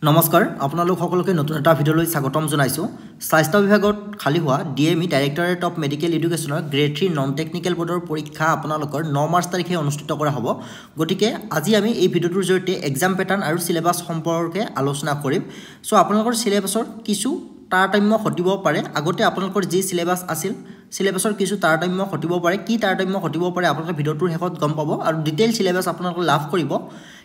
নমস্কাৰ আপোনালোক সকলোকে নতুন এটা ভিডিঅ'লৈ স্বাগতম জনাইছো। স্বাস্থ্য বিভাগত খালি হোৱা ডিএমই ডাইৰেক্টৰেট অফ মেডিকেল এডুকেশ্যনৰ গ্ৰেড 3 নন টেকনিকেল বোৰ্ডৰ পৰীক্ষা আপোনালোকৰ 9 মাৰ্চ তাৰিখে অনুষ্ঠিত কৰা হ'ব। গতিকে আজি আমি এই ভিডিঅ'টোৰ জৰিয়তে এক্সাম পেটাৰ্ন আৰু সিলেবাস সম্পৰ্কে আলোচনা কৰিম। সো আপোনালোকৰ সিলেবাসৰ কিছু তাৰতম্য ঘটিব পাৰে। আগতে আপোনালোকৰ যি সিলেবাস আছিল সিলেবাসৰ কিছু তাৰতম্য ঘটিব পাৰে। কি তাৰতম্য ঘটিব পাৰে আপোনালোকে ভিডিঅ'টোৰ শেষত গম পাব আৰু ডিটেইল সিলেবাস আপোনালোকে লাভ কৰিব।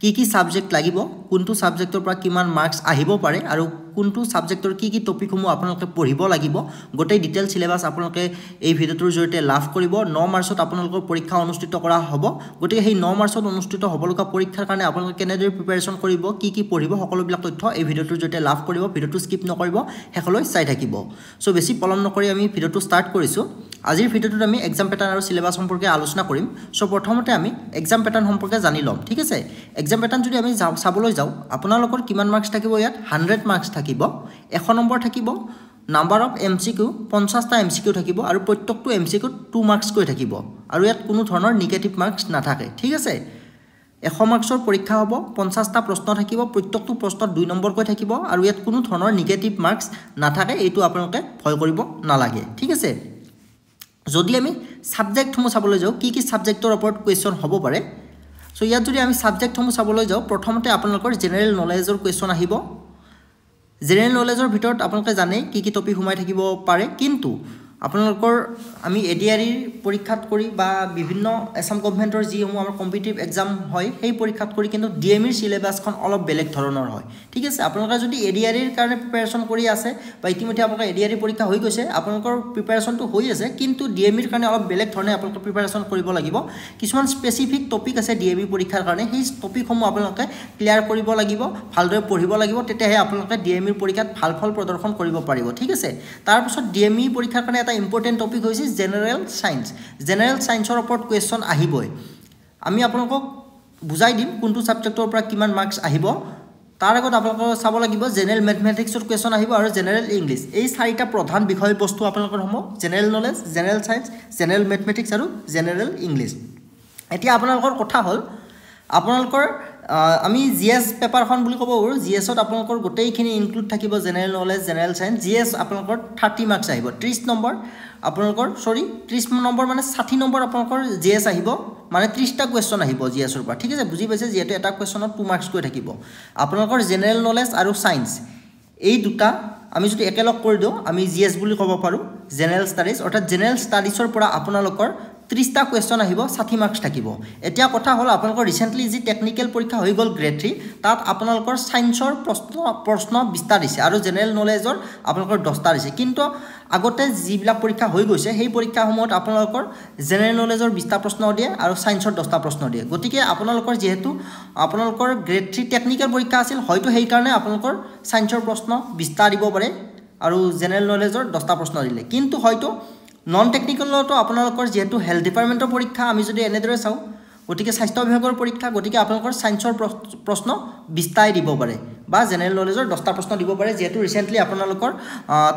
কি সাবজেক্ট লাগিব, কোনটো সাবজেক্টৰ পৰা কিমান মাৰ্কস আহিব পাৰে আৰু কোনটো সাবজেক্টৰ কি টপিকসমূহ আপোনালোকে পঢ়িব লাগিব, গোটেই ডিটেইল সিলেবাস আপোনালোকে এই ভিডিঅ'টোৰ জৰিয়তে লাভ কৰিব। 9 মাৰ্চত আপোনালোকৰ পৰীক্ষা অনুষ্ঠিত কৰা হ'ব। গতিকে সেই 9 মাৰ্চত অনুষ্ঠিত হ'বলগা পৰীক্ষাৰ কাৰণে আপোনালোকে কেনেদৰে প্ৰিপাৰেচন কৰিব, কি পঢ়িব, সকলোবিলাক তথ্য এই ভিডিঅ'টোৰ জৰিয়তে লাভ কৰিব। ভিডিঅ'টো স্কিপ নকৰিব, শেষলৈ চাই থাকিব। সো বেছি পলম নকৰি আমি ভিডিঅ'টো ষ্টাৰ্ট কৰিছোঁ। আজিৰ ভিডিঅ'টোত আমি এক্সাম পেটাৰ্ন আৰু সিলেবাস সম্পৰ্কে আলোচনা কৰিম। সো প্ৰথমতে আমি এক্সাম পেটাৰ্ন সম্পৰ্কে জানি ল'ম, ঠিক আছে। এক্সাম পেটাৰ্ন যদি আমি চাবলৈ যাওঁ, আপোনালোকৰ কিমান মাৰ্কস থাকিব ইয়াত 100 মাৰ্কস থাকিব। 100 নম্বৰ থাকিব। নাম্বাৰ অফ MCQ 50টা MCQ থাকিব আৰু প্ৰত্যেকটো MCQ 2 মাৰ্কস কৈ থাকিব আৰু ইয়াত কোনো ধৰণৰ নিগেটিভ মাৰ্কস নাথাকে, ঠিক আছে। 100 মাৰ্কসৰ পৰীক্ষা হ'ব, 50টা প্ৰশ্ন থাকিব, প্ৰত্যেকটো প্ৰশ্নত 2 নম্বৰ কৈ থাকিব আৰু ইয়াত কোনো ধৰণৰ নিগেটিভ মাৰ্কস নাথাকে। এইটো আপোনালোকে ভয় কৰিব নালাগে, ঠিক আছে। যদি আমি সাবজেক্টসমূহ চাবলৈ যাওঁ, কি সাবজেক্টৰ ওপৰত কুৱেশ্যন হ'ব পাৰে। সো ইয়াত যদি আমি সাবজেক্টসমূহ চাবলৈ যাওঁ, প্ৰথমতে আপোনালোকৰ জেনেৰেল নলেজৰ কুৱেশ্যন আহিব। জেনেৰেল নলেজৰ ভিতৰত আপোনালোকে জানে কি টপিক সোমাই থাকিব পাৰে, কিন্তু আপোনালোকৰ আমি এডিআৰিৰ পৰীক্ষাত কৰি বা বিভিন্ন এছাম গভৰ্ণমেণ্টৰ যিসমূহ আমাৰ কম্পিটিটিভ এক্সাম হয় সেই পৰীক্ষাত কৰি কিন্তু ডিএমিৰ সিলেবাসখন অলপ বেলেগ ধৰণৰ হয়, ঠিক আছে। আপোনালোকে যদি এডিআৰিৰ কাৰণে প্ৰিপাৰেচন কৰি আছে বা ইতিমধ্যে আপোনালোকৰ এডিআৰি পৰীক্ষা হৈ গৈছে, আপোনালোকৰ প্ৰিপাৰেচনটো হৈ আছে, কিন্তু ডিএমিৰ কাৰণে অলপ বেলেগ ধৰণে আপোনালোকে প্ৰিপাৰেচন কৰিব লাগিব। কিছুমান স্পেচিফিক টপিক আছে ডিএমি পৰীক্ষাৰ কাৰণে, সেই টপিকসমূহ আপোনালোকে ক্লিয়াৰ কৰিব লাগিব, ভালদৰে পঢ়িব লাগিব, তেতিয়াহে আপোনালোকে ডিএমিৰ পৰীক্ষাত ভাল ফল প্ৰদৰ্শন কৰিব পাৰিব, ঠিক আছে। তাৰপিছত ডিএমি পৰীক্ষাৰ কাৰণে ইম্পৰ্টেন্ট টপিক হৈছে জেনাৰেল সায়েন্স। জেনাৰেল সায়েন্সৰ ওপৰত কুৱেশ্যন আহিবই। আমি আপোনালোকক বুজাই দিম কোনটো সাবজেক্টৰ পৰা কিমান মাৰ্কস আহিব। তাৰ আগত আপোনালোকক চাব লাগিব জেনাৰেল মেথমেটিক্সৰ কুৱেশ্যন আহিব আৰু জেনাৰেল ইংলিছ। এই 4টা প্ৰধান বিষয়বস্তু আপোনালোকৰ হ'ব: general knowledge, general science, general mathematics আৰু জেনাৰেল ইংলিছ। এতিয়া আপোনালোকৰ কথা হ'ল, আপোনালোকৰ আমি জিএছ পেপাৰখন বুলি ক'ব পাৰোঁ। জিএছত আপোনালোকৰ গোটেইখিনি ইনক্লুড থাকিব, general knowledge, general science. GS আপোনালোকৰ 30 মাৰ্কস আহিব, 30 নম্বৰ আপোনালোকৰ 30 নম্বৰ মানে 60 নম্বৰ আপোনালোকৰ জিএছ আহিব, মানে 30টা কুৱেশ্যন আহিব জিএছৰ পৰা, ঠিক আছে। বুজি পাইছে, যিহেতু এটা কুৱেশ্যনত 2 মাৰ্কস কৈ থাকিব। আপোনালোকৰ জেনাৰেল নলেজ আৰু সায়েন্স এই দুটা আমি যদি একেলগ কৰি দিওঁ, আমি জিএছ বুলি ক'ব পাৰোঁ। জেনাৰেল ষ্টাডিজ, অৰ্থাৎ জেনাৰেল ষ্টাডিজৰ পৰা আপোনালোকৰ 30টা কুৱেশ্যন আহিব, 60 মাৰ্কস থাকিব। এতিয়া কথা হ'ল, আপোনালোকৰ ৰিচেণ্টলি যি টেকনিকেল পৰীক্ষা হৈ গ'ল গ্ৰেড 3, তাত আপোনালোকৰ সায়েন্সৰ প্ৰশ্ন 20টা দিছে আৰু জেনাৰেল নলেজৰ আপোনালোকৰ 10টা দিছে। কিন্তু আগতে যিবিলাক পৰীক্ষা হৈ গৈছে সেই পৰীক্ষাসমূহত আপোনালোকৰ জেনাৰেল নলেজৰ 20টা প্ৰশ্ন দিয়ে আৰু সায়েন্সৰ 10টা প্ৰশ্ন দিয়ে। গতিকে আপোনালোকৰ যিহেতু আপোনালোকৰ গ্ৰেড 3 টেকনিকেল পৰীক্ষা আছিল, হয়তো সেইকাৰণে আপোনালোকৰ সায়েন্সৰ প্ৰশ্ন 20টা দিব পাৰে আৰু জেনাৰেল নলেজৰ 10টা প্ৰশ্ন দিলে। কিন্তু হয়তো নন টেকনিকেলতো আপোনালোকৰ যিহেতু হেল্থ ডিপাৰ্টমেণ্টৰ পৰীক্ষা, আমি যদি এনেদৰে চাওঁ, গতিকে স্বাস্থ্য বিভাগৰ পৰীক্ষা, গতিকে আপোনালোকৰ সায়েন্সৰ প্ৰশ্ন 20টাই দিব পাৰে বা জেনাৰেল নলেজৰ 10টা প্ৰশ্ন দিব পাৰে। যিহেতু ৰিচেণ্টলি আপোনালোকৰ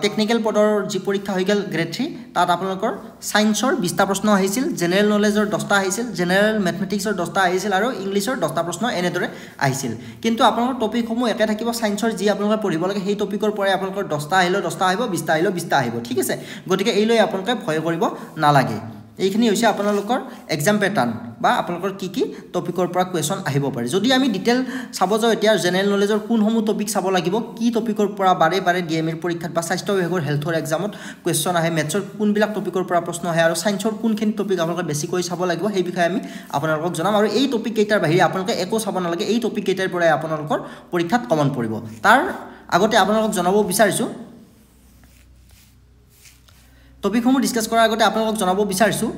টেকনিকেল পদৰ যি পৰীক্ষা হৈ গ'ল গ্ৰেড 3, তাত আপোনালোকৰ সায়েন্সৰ 20টা প্ৰশ্ন আহিছিল, জেনাৰেল নলেজৰ 10টা আহিছিল, জেনাৰেল মেথমেটিক্সৰ 10টা আহিছিল আৰু ইংলিছৰ 10টা প্ৰশ্ন এনেদৰে আহিছিল। কিন্তু আপোনালোকৰ টপিকসমূহ একে থাকিব। সায়েন্সৰ যি আপোনালোকে পঢ়িব লাগে সেই টপিকৰ পৰাই আপোনালোকৰ 10টা আহিলেও 10টা আহিব, 20টা আহিলেও 20টা আহিব, ঠিক আছে। গতিকে এইলৈ আপোনালোকে ভয় কৰিব নালাগে। এইখিনি হৈছে আপোনালোকৰ এক্সাম পেটাৰ্ন বা আপোনালোকৰ কি টপিকৰ পৰা কুৱেশ্যন আহিব পাৰে। যদি আমি ডিটেইল চাব যাওঁ, এতিয়া জেনাৰেল নলেজৰ কোনসমূহ টপিক চাব লাগিব, কি টপিকৰ পৰা বাৰে ডিএমিৰ পৰীক্ষাত বা স্বাস্থ্য বিভাগৰ হেল্থৰ এক্সামত কুৱেশ্যন আহে, মেথছৰ কোনবিলাক টপিকৰ পৰা প্ৰশ্ন আহে আৰু সায়েন্সৰ কোনখিনি টপিক আপোনালোকে বেছিকৈ চাব লাগিব, সেই বিষয়ে আমি আপোনালোকক জনাম। আৰু এই টপিক কেইটাৰ বাহিৰে আপোনালোকে একো চাব নালাগে, এই টপিক কেইটাৰ পৰাই আপোনালোকৰ পৰীক্ষাত কমন পৰিব। তাৰ আগতে আপোনালোকক জনাব বিচাৰিছোঁ, টপিকসমূহ ডিছকাছ কৰাৰ আগতে আপোনালোকক জনাব বিচাৰিছোঁ,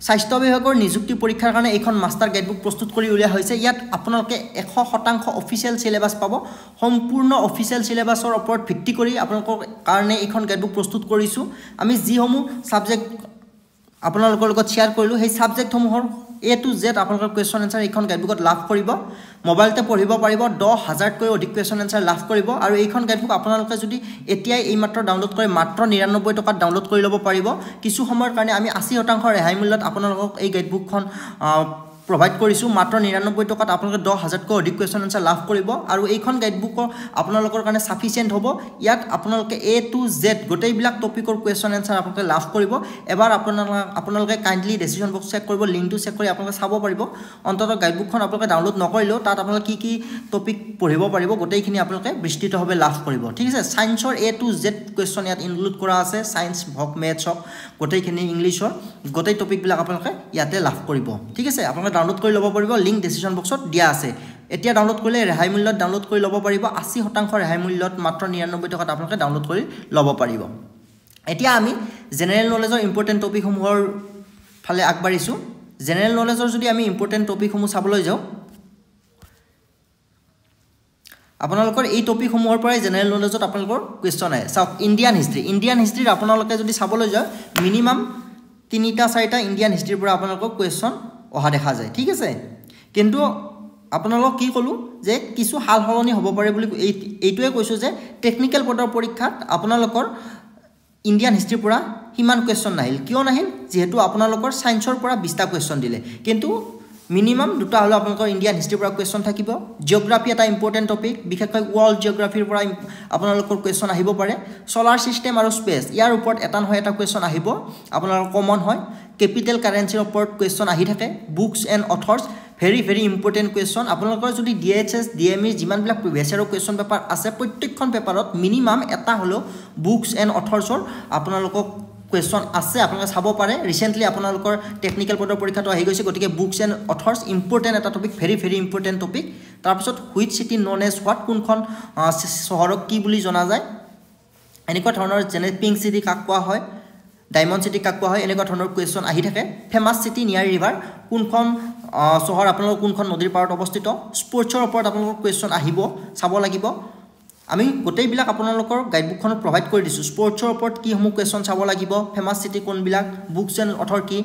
স্বাস্থ্য বিভাগৰ নিযুক্তি পৰীক্ষাৰ কাৰণে এইখন মাষ্টাৰ গাইডবুক প্ৰস্তুত কৰি উলিওৱা হৈছে। ইয়াত আপোনালোকে 100% অফিচিয়েল সিলেবাছ পাব। সম্পূৰ্ণ অফিচিয়েল সিলেবাছৰ ওপৰত ভিত্তি কৰি আপোনালোকৰ কাৰণে এইখন গাইডবুক প্ৰস্তুত কৰিছোঁ। আমি যিসমূহ ছাবজেক্ট আপোনালোকৰ লগত শ্বেয়াৰ কৰিলোঁ, সেই ছাবজেক্টসমূহৰ A to Z আপোনালোকৰ কুৱেশ্যন এনচাৰ এইখন গাইডবুকত লাভ কৰিব। মোবাইলতে পঢ়িব পাৰিব, 10,000তকৈ অধিক কুৱেশ্যন এনচাৰ লাভ কৰিব। আৰু এইখন গাইডবুক আপোনালোকে যদি এতিয়াই এইমাত্ৰ ডাউনলোড কৰে, মাত্ৰ 99 টকাত ডাউনলোড কৰি ল'ব পাৰিব। কিছু সময়ৰ কাৰণে আমি 80% ৰেহাই মূল্যত আপোনালোকক এই গাইডবুকখন প্ৰভাইড কৰিছোঁ মাত্ৰ 99 টকাত আপোনালোকে 10,000কৈ অধিক কুৱেশ্যন আনসাৰ লাভ কৰিব আৰু এইখন গাইডবুকৰ আপোনালোকৰ কাৰণে সাফিচিয়েন্ট হ'ব ইয়াত আপোনালোকে A to Z গোটেইবিলাক টপিকৰ কুৱেশ্যন আনসাৰ আপোনালোকে লাভ কৰিব এবাৰ আপোনালোকে কাইন্ডলি ডেসিশন বক্স চেক কৰিব লিংকটো চেক কৰি আপোনালোকে চাব পাৰিব অন্তত গাইডবুকখন আপোনালোকে ডাউনলোড নকৰিলেও তাত আপোনালোকে কি টপিক পঢ়িব পাৰিব গোটেইখিনি আপোনালোকে বিস্তৃতভাৱে লাভ কৰিব ঠিক আছে সায়েন্সৰ A to Z কুৱেশ্যন ইয়াত ইনক্লুড কৰা আছে সায়েন্স হক মেথছ হক গোটেইখিনি ইংলিছৰ গোটেই টপিকবিলাক আপোনালোকে ইয়াতে লাভ কৰিব ঠিক আছে আপোনালোকে ডাউনলোড কৰি ল'ব পাৰিব লিংক ডেসিশন বক্সত দিয়া আছে এতিয়া ডাউনলোড কৰিলে ৰেহাই মূল্যত ডাউনলোড কৰি ল'ব পাৰিব 80% ৰেহাই মূল্যত মাত্ৰ 99 টকাত আপোনালোকে ডাউনলোড কৰি ল'ব পাৰিব এতিয়া আমি জেনাৰেল নলেজৰ ইম্পৰ্টেন্ট টপিকসমূহৰ ফালে আগবাঢ়িছো জেনাৰেল নলেজৰ যদি আমি ইম্পৰ্টেন্ট টপিকসমূহ চাবলৈ যাওঁ আপোনালোকৰ এই টপিকসমূহৰ পৰাই জেনাৰেল নলেজত আপোনালোকৰ কোৱেশ্চন আহে চাওক ইণ্ডিয়ান হিষ্ট্ৰী আপোনালোকে যদি চাবলৈ যায় মিনিমাম 3টা 4টা ইণ্ডিয়ান হিষ্ট্ৰীৰ পৰা আপোনালোকৰ কোৱেশ্চন অহা দেখা যায় ঠিক আছে কিন্তু আপোনালোক কি কলো যে কিছু হাল হলনি হ'ব পাৰে বুলি এইটোৱে কৈছো যে টেকনিক্যাল পদৰ পৰীক্ষাত আপোনালোকৰ ইণ্ডিয়ান হিষ্ট্ৰীৰ পৰা হিমান কোৱেশ্চন নাহিল কিয় নাহিল যেহেতু আপোনালোকৰ সায়েন্সৰ পৰা 20টা কোৱেশ্চন দিলে কিন্তু মিনিমাম দুটা হলো আপোনালোকৰ ইণ্ডিয়ান হিষ্ট্ৰীৰ পৰা কোৱেশ্চন থাকিব জিওগ্ৰাফি এটা ইম্পৰ্টেন্ট টপিক বিশেষকৈ ওয়াৰ্ল্ড জিওগ্ৰাফিৰ পৰা আপোনালোকৰ কোৱেশ্চন আহিব পাৰে সোলাৰ সিস্টেম আৰু স্পেস ইয়াৰ ওপৰত এটা নহয় এটা কোৱেশ্চন আহিব আপোনালোকৰ কমন হয় ক্যাপিটাল কাৰেন্সিৰ ওপৰত কোৱেশ্চন আহি থাকে books and authors very important question আপোনালোকৰ যদি DHS DME যিমান বিলাক প্ৰিভিয়াস ইয়াৰৰ কোৱেশ্চন পেপাৰ আছে প্ৰত্যেকখন পেপাৰত মিনিমাম এটা হলো বুকস এণ্ড অথৰ্সৰ আপোনালোকক কোৱেশ্চন আছে আপোনালোকে চাব পাৰে ৰিসেন্টলি আপোনালোকৰ টেকনিক্যাল পদৰ পৰীক্ষাটো আহি গৈছে গতিকে বুকস এণ্ড অথৰ্স ইম্পৰ্টেন্ট এটা টপিক very ইম্পৰ্টেন্ট টপিক তাৰ পিছত which city known as what কোনখন চহৰক কি বুলি জনা যায় এনেকুৱা ধৰণৰ যেনে পিংক সিটি কাক কোৱা হয় ডায়মণ্ড সিটি কাক কোৱা হয় এনেকুৱা ধৰণৰ কোৱেশ্চন আহি থাকে ফেমাস সিটি নিয়াৰ ৰিভাৰ কোনখন চহৰ আপোনালোকৰ কোনখন নদীৰ পাৰত অৱস্থিত স্পৰ্টছৰ ওপৰত আপোনালোকৰ কোৱেশ্চন আহিব চাব লাগিব আমি গোটেইবিলাক আপোনালোকৰ গাইডবুকখনত প্ৰভাইড কৰি দিছো স্পৰ্টছৰ ওপৰত কি সমূহ কোৱেশ্চন চাব লাগিব ফেমাস সিটি কোনবিলাক বুকস এণ্ড অথৰ কি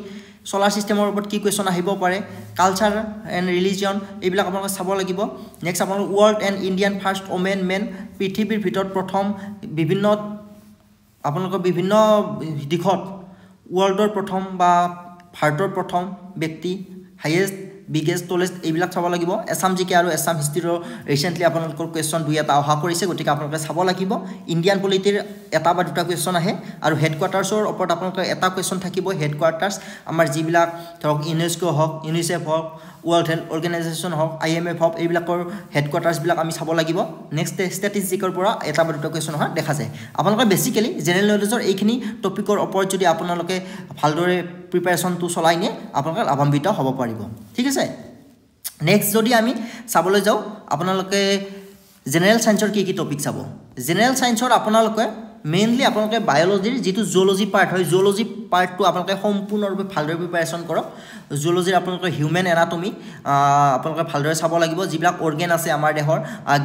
সোলাৰ সিস্টেমৰ ওপৰত কি কোৱেশ্চন আহিব পাৰে কালচাৰ এণ্ড ৰিলিজিয়ন এইবিলাক আপোনালোকে চাব লাগিব নেক্সট আপোনালোকৰ world and Indian first women men পৃথিৱীৰ ভিতৰত প্ৰথম বিভিন্ন আপোনালোকৰ বিভিন্ন দিশত ওয়াৰ্ল্ডৰ প্ৰথম বা ভাৰতৰ প্ৰথম ব্যক্তি হাইয়েষ্ট বিগেষ্ট টলেষ্ট এইবিলাক চাব লাগিব এছাম জিকে আৰু এছাম হিষ্ট্ৰীৰ ৰিসেন্টলি আপোনালোকৰ কোৱেশ্চন দুই এটা অহা কৰিছে গতিকে আপোনালোকে চাব লাগিব ইণ্ডিয়ান পলিটিৰ এটা বা দুটা কোৱেশ্চন আহে আৰু হেডকোৱাৰ্টাৰ্ছৰ ওপৰত আপোনালোকৰ এটা কোৱেশ্চন থাকিব হেডকোৱাৰ্টাৰ্ছ আমাৰ যিবিলাক ধৰক ইউনেস্কো হওক ইউনিসেফ হওক ওয়াৰ্ল্ড হেলথ অৰ্গেনাইজেশ্যন হওক IMF হওক এইবিলাকৰ হেডকোৱাৰ্টাৰ্ছ বিলাক আমি চাব লাগিব নেক্সট ষ্টেটিষ্টিকৰ পৰা এটা বা দুটা কোৱেশ্চন অহা দেখা যায় আপোনালোকে বেসিক্যালি জেনাৰেল নলেজৰ এইখিনি টপিকৰ ওপৰত যদি আপোনালোকে ভালদৰে প্ৰিপাৰেচনটো চলাই নিয়ে আপোনালোকে লাভান্বিত হ'ব পাৰিব ঠিক আছে নেক্সট যদি আমি চাবলৈ যাওঁ আপোনালোকে জেনাৰেল সায়েন্সৰ কি টপিক চাব জেনাৰেল সায়েন্সৰ আপোনালোকে মেইনলি আপোনালোকে বায়োলজিৰ যেটো জুলজি পাৰ্ট হয় জুলজি পাৰ্টটো আপোনালোকে সম্পূৰ্ণৰূপে ভালদৰে প্ৰিপাৰেচন কৰক জুলজিৰ আপোনালোকৰ হিউম্যান এনাটমি আপোনালোকে ভালদৰে চাব লাগিব যিবিলাক অৰ্গান আছে আমাৰ দেহৰ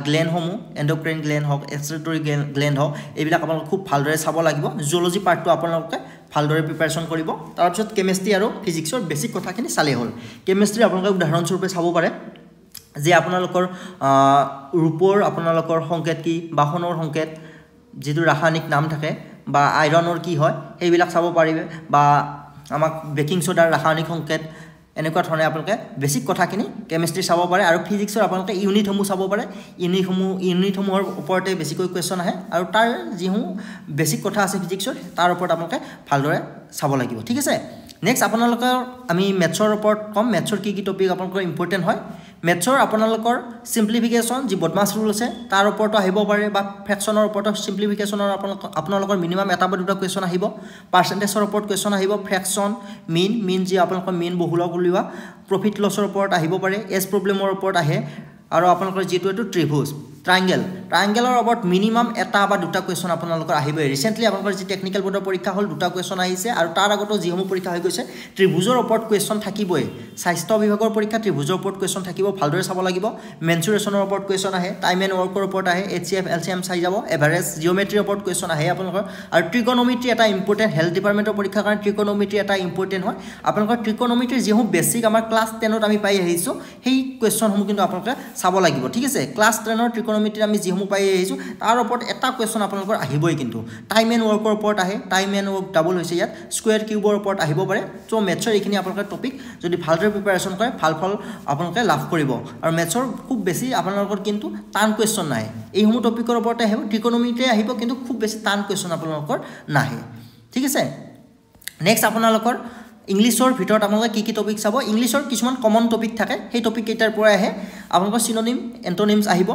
গ্লেণ্ডসমূহ এন্ডোক্ৰাইন গ্লেণ্ড হওক এক্সক্ৰিটৰি গ্লেণ্ড হওক এইবিলাক আপোনালোকে খুব ভালদৰে চাব লাগিব জুলজি পাৰ্টটো আপোনালোকে ভালদৰে প্ৰিপাৰেচন কৰিব তাৰ পিছত কেমিষ্ট্ৰি আৰু ফিজিক্সৰ বেসিক কথাখিনি চালে হ'ল কেমিষ্ট্ৰি আপোনালোকে উদাহৰণস্বৰূপে চাব পাৰে যে আপোনালোকৰ ৰূপৰ আপোনালোকৰ সংকেত কি বাহনৰ সংকেত যেটো ৰাসায়নিক নাম থাকে বা আইৰণৰ কি হয় এইবিলাক চাব পাৰিবে বা আমাক বেকিং সোডাৰ ৰাসায়নিক সংকেত এনেকুৱা ধৰণে আপোনালোকে বেসিক কথাখিনি কেমিষ্ট্ৰি চাব পাৰে আৰু ফিজিক্সৰ আপোনালোকে ইউনিটসমূহ চাব পাৰে ইউনিটসমূহৰ ওপৰতে বেছিকৈ কোৱেশ্চন আহে আৰু তাৰ যিসমূহ বেসিক কথা আছে ফিজিক্সৰ তাৰ ওপৰত আপোনালোকে ভালদৰে চাব লাগিব ঠিক আছে নেক্সট আপোনালোকৰ আমি মেথছৰ ওপৰত কম মেথছৰ কি টপিক আপোনালোকৰ ইম্পৰ্টেন্ট হয় মেথছৰ আপোনালোকৰ সিম্পলিফিকেশন যি বদমাছ ৰুল আছে তাৰ ওপৰত আহিব পাৰে বা ফ্ৰেকশনৰ ওপৰত সিম্পলিফিকেশনৰ আপোনালোকৰ মিনিমাম এটা বা দুটা কোৱেশ্চন আহিব পাৰ্চেন্টেজৰ ওপৰত কোৱেশ্চন আহিব ফ্ৰেকশন মিন যি আপোনালোকৰ মিন বহুলক উলিওৱা প্ৰফিট লছৰ ওপৰত আহিব পাৰে এজ প্ৰবলেমৰ ওপৰত আহে আৰু আপোনালোকৰ যেটো এটো ত্ৰিভুজ ট্ৰায়াঙ্গেলৰ ওপৰত মিনিমাম এটা বা দুটা কোৱেশ্চন আপোনালোকৰ আহিব ৰিসেন্টলি আপোনালোকৰ যি টেকনিক্যাল বোৰ্ডৰ পৰীক্ষা হল দুটা কোৱেশ্চন আহিছে আৰু তাৰ আগতো যিসমূহ পৰীক্ষা হৈ গৈছে ত্ৰিভুজৰ ওপৰত কোৱেশ্চন থাকিবই স্বাস্থ্য বিভাগৰ পৰীক্ষা ত্ৰিভুজৰ ওপৰত কোৱেশ্চন থাকিব ভালদৰে চাব লাগিব মেনচুৰেচনৰ ওপৰত কোৱেশ্চন আহে টাইম এণ্ড ওয়াৰ্কৰ ওপৰত আহে HCF LCM চাই যাব এভাৰেজ জিওমেট্ৰিৰ ওপৰত কোৱেশ্চন আহে আপোনালোকৰ আৰু ট্ৰিগোনোমেট্ৰি এটা ইম্পৰ্টেন্ট হেলথ ডিপাৰ্টমেন্টৰ পৰীক্ষাৰ কাৰণে ট্ৰিগোনোমেট্ৰি এটা ইম্পৰ্টেন্ট হয় আপোনালোকৰ ট্ৰিগোনোমেট্ৰিৰ যিসমূহ বেসিক আমাৰ ক্লাছ 10ত আমি পাই আহিছো সেই কোৱেশ্চনসমূহ কিন্তু আপোনালোকে চাব লাগিব ঠিক আছে ক্লাছ 10ৰ ট্ৰিগোনোমেট্ৰি আমি যিসমূহ কুৱেশ্যনসমূহ পাই আহিছোঁ তাৰ ওপৰত এটা কুৱেশ্যন আপোনালোকৰ আহিবই কিন্তু টাইম এণ্ড ৱৰ্কৰ ওপৰত আহে টাইম এণ্ড ৱৰ্ক ডাবল হৈছে ইয়াত স্কুৱেৰ কিউবৰ ওপৰত আহিব পাৰে চ' মেথছৰ এইখিনি আপোনালোকে টপিক যদি ভালদৰে প্ৰিপাৰেশ্যন কৰে ভাল ফল আপোনালোকে লাভ কৰিব আৰু মেথছৰ খুব বেছি আপোনালোকৰ কিন্তু টান কুৱেশ্যন নাহে এইসমূহ টপিকৰ ওপৰতে আহিব ট্ৰিকোনমিতে আহিব কিন্তু খুব বেছি টান কুৱেশ্যন আপোনালোকৰ নাহে ঠিক আছে নেক্সট আপোনালোকৰ ইংলিছৰ ভিতৰত আপোনালোকে কি টপিক চাব ইংলিছৰ কিছুমান কমন টপিক থাকে সেই টপিক কেইটাৰ পৰা আহে আপোনালোকৰ চিনোনিম এণ্টোনিমছ আহিব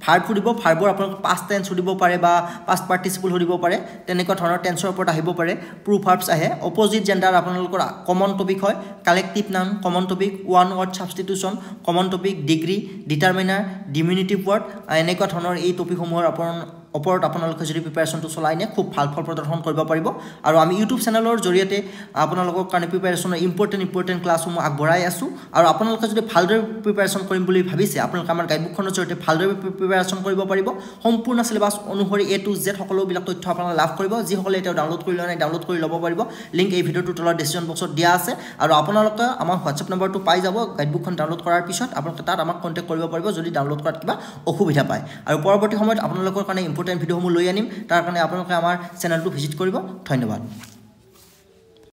ভাৰ্ব সুধিব ভাৰ্বৰ আপোনালোকে পাষ্ট টেন্স সুধিব পাৰে বা পাষ্ট পাৰ্টিচিপল সুধিব পাৰে তেনেকুৱা ধৰণৰ টেন্সৰ ওপৰত আহিব পাৰে প্ৰুফ ভাৰ্বছ আহে অপজিট জেণ্ডাৰ আপোনালোকৰ কমন টপিক হয় collective noun common topic one word substitution common topic degree determiner diminutive word এনেকুৱা ধৰণৰ এই টপিকসমূহৰ ওপৰত আপোনালোকে যদি প্ৰিপাৰেশ্যনটো চলাই নিয়ে খুব ভাল ফল প্ৰদৰ্শন কৰিব পাৰিব আৰু আমি ইউটিউব চেনেলৰ জৰিয়তে আপোনালোকৰ কাৰণে প্ৰিপাৰেশ্যনৰ ইম্পৰ্টেণ্ট ক্লাছসমূহ আগবঢ়াই আছোঁ আৰু আপোনালোকে যদি ভালদৰে প্ৰিপাৰেশ্যন কৰিম বুলি ভাবিছে আপোনালোকে আমাৰ গাইডবুকখনৰ জৰিয়তে ভালদৰে প্ৰিপাৰেশ্যন কৰিব পাৰিব সম্পূৰ্ণ চিলেবাছ অনুসৰি A to Z সকলোবিলাক তথ্য আপোনালোকে লাভ কৰিব যিসকলে এতিয়া ডাউনলোড কৰি লোৱা নাই ডাউনলোড কৰি ল'ব পাৰিব লিংক এই ভিডিঅ'টোৰ তলত ডেছক্ৰিপশ্যন বক্সত দিয়া আছে আৰু আপোনালোকে আমাৰ হোৱাটছএপ নম্বৰটো পাই যাব গাইডবুকখন ডাউনলোড কৰাৰ পিছত আপোনালোকে তাত আমাক কণ্টেক্ট কৰিব পাৰিব যদি ডাউনলোড কৰাত কিবা অসুবিধা পায় আৰু পৰৱৰ্তী সময়ত আপোনালোকৰ কাৰণে ইম্পৰ্টেণ্ট ভিডিঅ'সমূহ লৈ আনিম তাৰ কাৰণে আপোনালোকে আমাৰ চেনেলটো ভিজিট কৰিব ধন্যবাদ